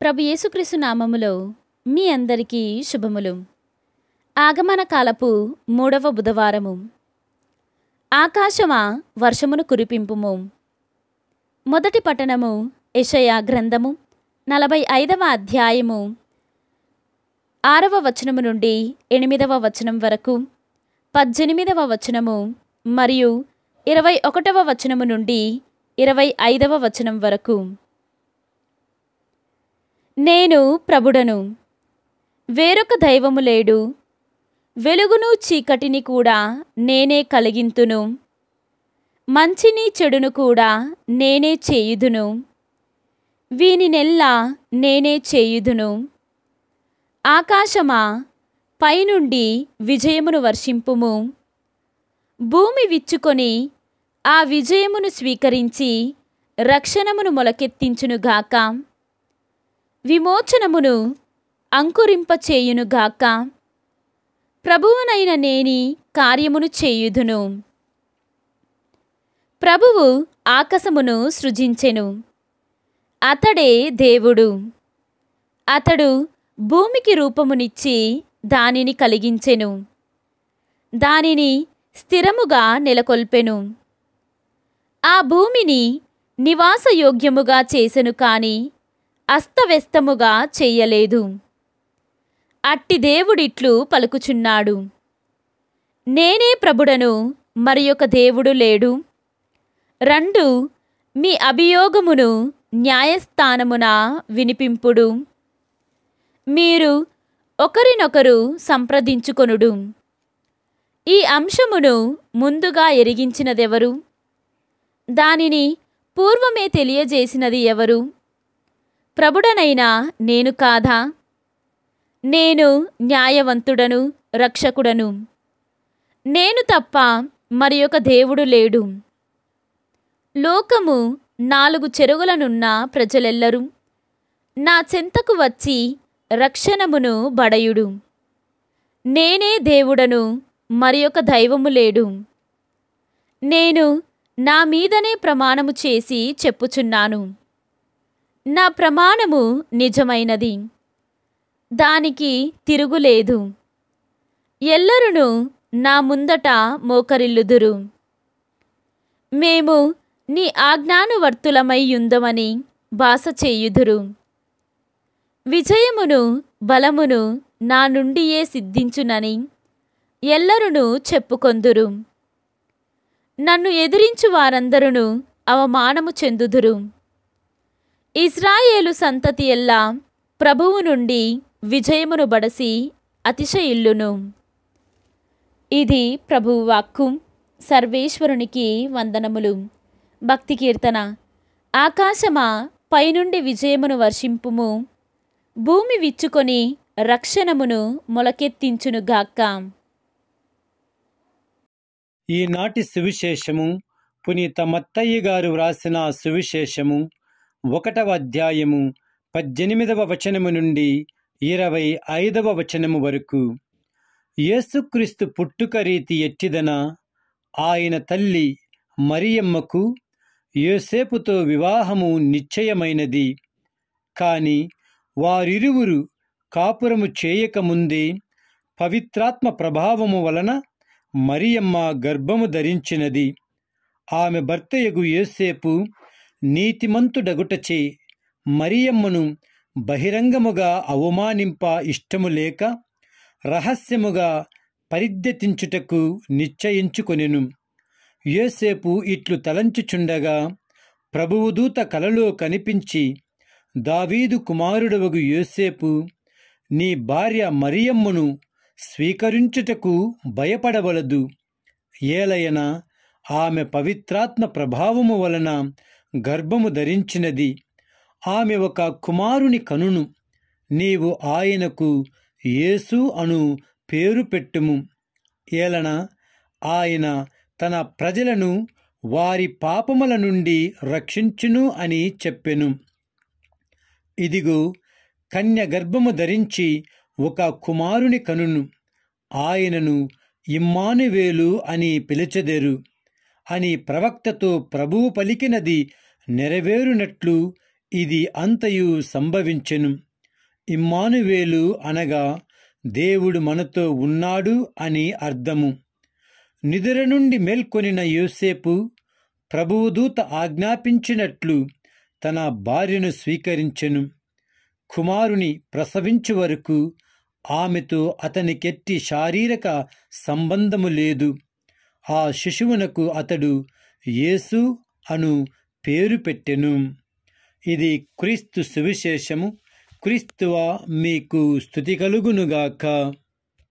ప్రభు యేసుక్రీస్తు నామములో మీ అందరికీ శుభములు. ఆగమన కాలపు 3వ బుధవారము. ఆకాశమా వర్షమును కురిపింపుము. మొదటి పట్టణము యెషయా గ్రంథము 45వ అధ్యాయము 6వ వచనము నుండి 8వ వచనం వరకు, 18వ వచనము మరియు 21వ వచనము నుండి 25వ వచనం వరకు. నేను ప్రభుడను, వేరొక దైవము లేడు. వెలుగును చీకటిని కూడా నేనే కలిగింతును. మంచిని చెడును కూడా నేనే చేయుదును. వీనినెల్లా నేనే చేయుదును. ఆకాశమా, పైనుండి విజయమును వర్షింపుము. భూమి విచ్చుకొని ఆ విజయమును స్వీకరించి రక్షణమును మొలకెత్తించునుగాక. విమోచనమును అంకురింపచేయునుగాక. ప్రభువునైన నేని కార్యమును చేయుదును. ప్రభువు ఆకాశమును సృజించెను. అతడే దేవుడు. అతడు భూమికి రూపమునిచ్చి దానిని కలిగించెను. దానిని స్థిరముగా నెలకొల్పెను. ఆ భూమిని నివాసయోగ్యముగా చేసెను కాని అస్తవ్యస్తముగా చెయ్యలేదు. అట్టి దేవుడిట్లు పలుకుచున్నాడు: నేనే ప్రభుడను, మరియొక దేవుడు లేడు. రండు, మీ అభియోగమును న్యాయస్థానమున వినిపింపుడు. మీరు ఒకరినొకరు సంప్రదించుకొనుడు. ఈ అంశమును ముందుగా ఎరిగించినదెవరు? దానిని పూర్వమే తెలియజేసినది ఎవరు? ప్రభుడనైనా నేను కాదా? నేను న్యాయవంతుడను, రక్షకుడను. నేను తప్ప మరియొక దేవుడు లేడు. లోకము 4 చెరుగులనున్న ప్రజలెల్లరూ నా చెంతకు వచ్చి రక్షణమును బడయుడు. నేనే దేవుడను, మరియొక దైవము లేడు. నేను నా మీదనే ప్రమాణము చేసి చెప్పుచున్నాను. నా ప్రమాణము నిజమైనది, దానికి తిరుగులేదు. ఎల్లరును నా ముందట మోకరిల్లుదురు. మేము నీ ఆజ్ఞానువర్తులమై యుందమని భాష చేయుదురు. విజయమును బలమును నా నుండియే సిద్ధించునని ఎల్లరును చెప్పుకొందురు. నన్ను ఎదిరించు వారందరును అవమానము చెందుదురు. ఇశ్రాయేలు సంతతి ఎల్లా ప్రభువు నుండి విజయమును బడసి అతిశయిల్లును. ఇది ప్రభువు వాక్కు. సర్వేశ్వరునికి వందనములు. భక్తి కీర్తన. ఆకాశమా, పైనుండి విజయమును వర్షింపుము. భూమి విచ్చుకొని రక్షణమును మొలకెత్తించునుగాక. ఈనాటి సువిశేషము పునీత మత్తయ్య గారు వ్రాసిన సువిశేషము 1వ అధ్యాయము 18వ వచనము నుండి 25వ వచనము వరకు. యేసుక్రీస్తు పుట్టుక రీతి ఎట్టిదన ఆయన తల్లి మరియమ్మకు యోసేపుతో వివాహము నిశ్చయమైనది. కాని వారిరువురు కాపురము చేయకముందే పవిత్రాత్మ ప్రభావము వలన మరియమ్మ గర్భము ధరించినది. ఆమె భర్తయగు యోసేపు నీతిమంతుడగుటచే మరియమ్మను బహిరంగముగా అవమానింప ఇష్టము లేక రహస్యముగా పరిద్యతించుటకు నిశ్చయించుకొనెను. యోసేపు ఇట్లు తలంచుచుండగా ప్రభువు దూత కలలో కనిపించి, దావీదు కుమారుడవగు యోసేపు, నీ భార్య మరియమ్మను స్వీకరించుటకు భయపడవలదు. ఏలయన ఆమె పవిత్రాత్మ ప్రభావము వలన గర్భము ధరించినది. ఆమె ఒక కుమారుని కనును. నీవు ఆయనకు యేసు అను పేరు పెట్టుము. ఏలన ఆయన తన ప్రజలను వారి పాపముల నుండి రక్షించును అని చెప్పెను. ఇదిగో, కన్య గర్భము ధరించి ఒక కుమారుని కనును. ఆయనను ఇమ్మానువేలు అని పిలిచెదరు అని ప్రవక్తతో ప్రభువు పలికినది నెరవేరునట్లు ఇది అంతయు సంభవించెను. ఇమ్మానువేలు అనగా దేవుడు మనతో ఉన్నాడు అని అర్థము. నిద్ర నుండి మేల్కొనిన యోసేపు ప్రభువు దూత ఆజ్ఞాపించినట్లు తన భార్యను స్వీకరించెను. కుమారుని ప్రసవించు వరకు ఆమెతో అతనికెట్టి శారీరక సంబంధము లేదు. ఆ శిశువునకు అతడు యేసు అను పేరు పెట్టెను. ఇది క్రీస్తు సువిశేషము. క్రీస్తువా మీకు స్తుతి కలుగునుగాక.